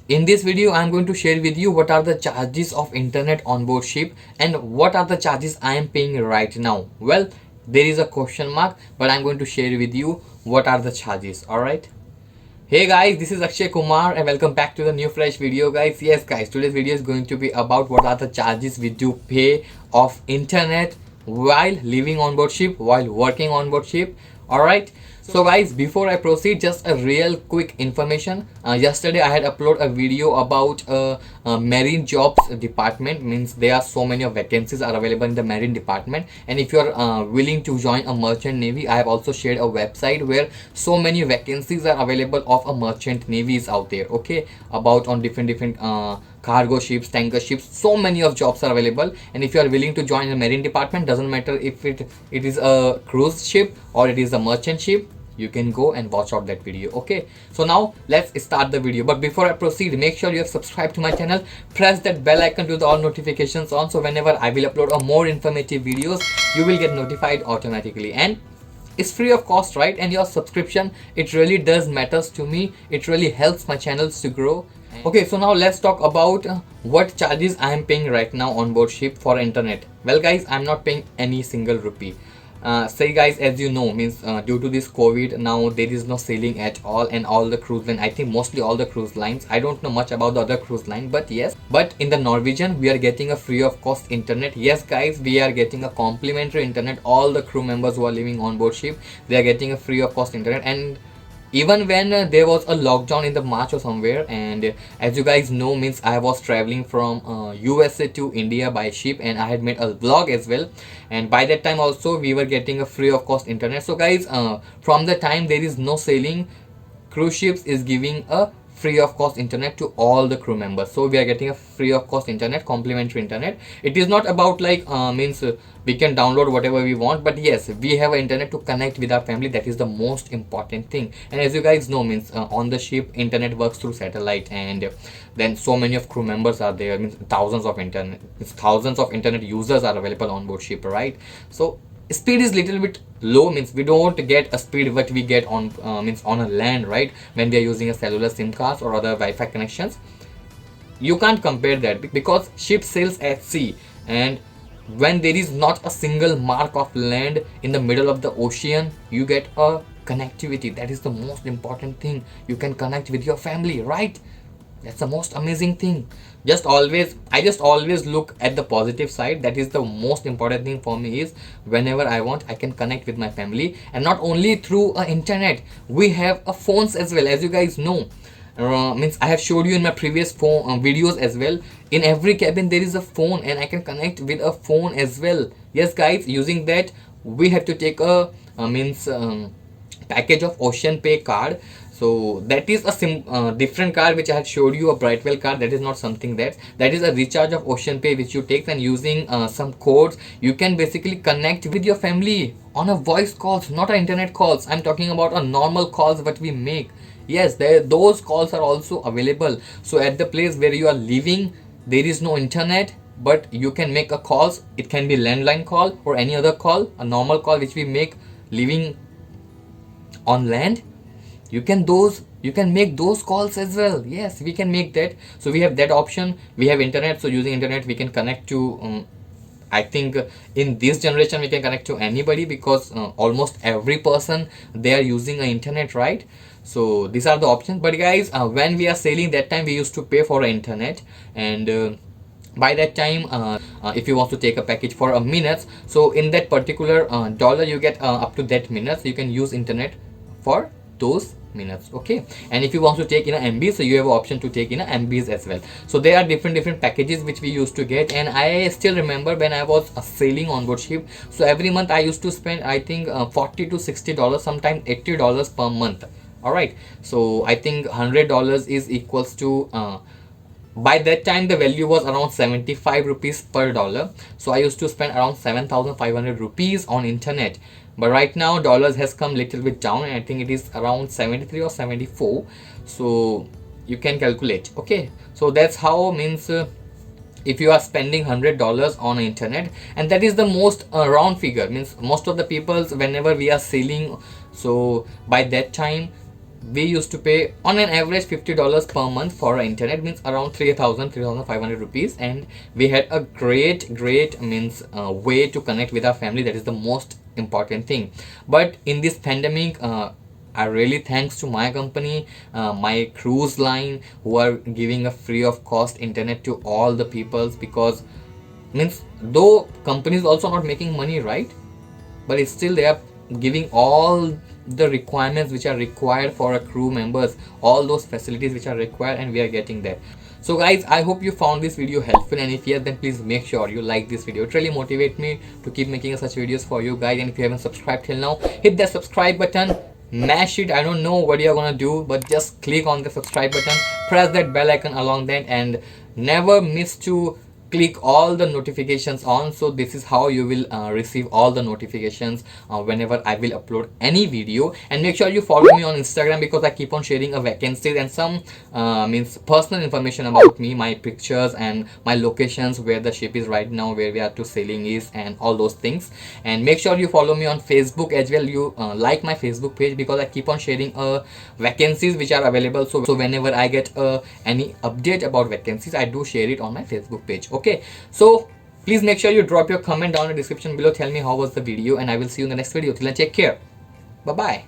In this video, I am going to share with you what are the charges of internet on board ship and what are the charges I am paying right now. Well, there is a question mark, but I'm going to share with you what are the charges. Alright. Hey guys, this is Akshay Kumar and welcome back to the new fresh video guys. Yes guys, today's video is going to be about what are the charges we do pay of internet while living on board ship, while working on board ship. Alright. So guys, before I proceed, just a real quick information. Yesterday I had uploaded a video about marine jobs department. Means there are so many of vacancies are available in the marine department, and if you are willing to join a merchant navy, I have also shared a website where so many vacancies are available of a merchant navies out there. Okay, about on different cargo ships, tanker ships, so many of jobs are available. And if you are willing to join the marine department, doesn't matter if it is a cruise ship or it is a merchant ship, you can go and watch out that video. Okay, so now let's start the video. But before I proceed, make sure you have subscribed to my channel, press that bell icon to the all notifications on, so whenever I will upload a more informative videos, you will get notified automatically. And it's free of cost, right? And your subscription, it really does matters to me. It really helps my channels to grow. Okay, so now let's talk about what charges I am paying right now on board ship for internet. Well guys, I'm not paying any single rupee. Say guys, as you know, means due to this COVID, now there is no sailing at all, and all the cruise line, I think mostly all the cruise lines, I don't know much about the other cruise line, but yes, but in the Norwegian we are getting a free of cost internet. Yes guys, we are getting a complimentary internet. All the crew members who are living on board ship, they are getting a free of cost internet. And even when there was a lockdown in the March or somewhere, and as you guys know, means I was traveling from USA to India by ship, and I had made a vlog as well, and by that time also we were getting a free of cost internet. So guys, from the time there is no sailing, cruise ships is giving a free of cost internet to all the crew members. So we are getting a free of cost internet, complimentary internet. It is not about like means we can download whatever we want, but yes, we have an internet to connect with our family. That is the most important thing. And as you guys know, means on the ship internet works through satellite, and then so many of crew members are there, means thousands of internet users are available on board ship, right? So speed is little bit low, means we don't get a speed what we get on means on a land, right? When we are using a cellular SIM cards or other Wi-Fi connections, you can't compare that, because ship sails at sea, and when there is not a single mark of land in the middle of the ocean, you get a connectivity. That is the most important thing. You can connect with your family, right? That's the most amazing thing. I just always look at the positive side. That is the most important thing for me, is whenever I want, I can connect with my family. And not only through internet, we have phones as well. As you guys know, means I have showed you in my previous phone videos as well. In every cabin there is a phone, and I can connect with a phone as well. Yes guys, using that we have to take a package of Ocean Pay card. So that is a different card which I had showed you, a Brightwell card. That is not something that is a recharge of Ocean Pay which you take, and using some codes you can basically connect with your family on a voice calls, not a internet calls. I'm talking about a normal calls what we make. Yes, those calls are also available. So at the place where you are living, there is no internet, but you can make a calls. It can be landline call or any other call, a normal call which we make living on land. You can make those calls as well. Yes, we can make that. So we have that option. We have internet, so using internet we can connect to I think in this generation we can connect to anybody, because almost every person, they are using internet, right? So these are the options. But guys, when we are sailing, that time we used to pay for internet, and by that time if you want to take a package for a minute, so in that particular dollar you get up to that minutes, you can use internet for those minutes. Okay, and if you want to take in a MB, so you have an option to take in a MBs as well. So there are different packages which we used to get. And I still remember when I was sailing on board ship, so every month I used to spend, I think $40 to $60, sometimes $80 per month. All right, so I think $100 is equals to by that time the value was around 75 rupees per dollar. So I used to spend around 7,500 rupees on internet. But right now dollars has come little bit down, and I think it is around 73 or 74. So you can calculate. Okay, so that's how, means if you are spending $100 on internet, and that is the most round figure, means most of the people's, whenever we are selling, so by that time we used to pay on an average $50 per month for our internet, means around 3,500 rupees, and we had a great means way to connect with our family. That is the most important thing. But in this pandemic, I really thanks to my company, my cruise line, who are giving a free of cost internet to all the peoples, because means though companies also not making money, right? But it's still they are giving all the requirements which are required for a crew members, all those facilities which are required, and we are getting there. So guys, I hope you found this video helpful, and if yes, then please make sure you like this video. It really motivates me to keep making such videos for you guys. And if you haven't subscribed till now, hit that subscribe button, mash it. I don't know what you're gonna do, but just click on the subscribe button, press that bell icon along that, and never miss to click all the notifications on. So this is how you will receive all the notifications whenever I will upload any video. And make sure you follow me on Instagram, because I keep on sharing a vacancies and some means personal information about me, my pictures and my locations, where the ship is right now, where we are to sailing is, and all those things. And make sure you follow me on Facebook as well. You like my Facebook page, because I keep on sharing vacancies which are available. So whenever I get any update about vacancies, I do share it on my Facebook page. Okay, so please make sure you drop your comment down in the description below. Tell me how was the video, and I will see you in the next video. Till then, take care. Bye bye.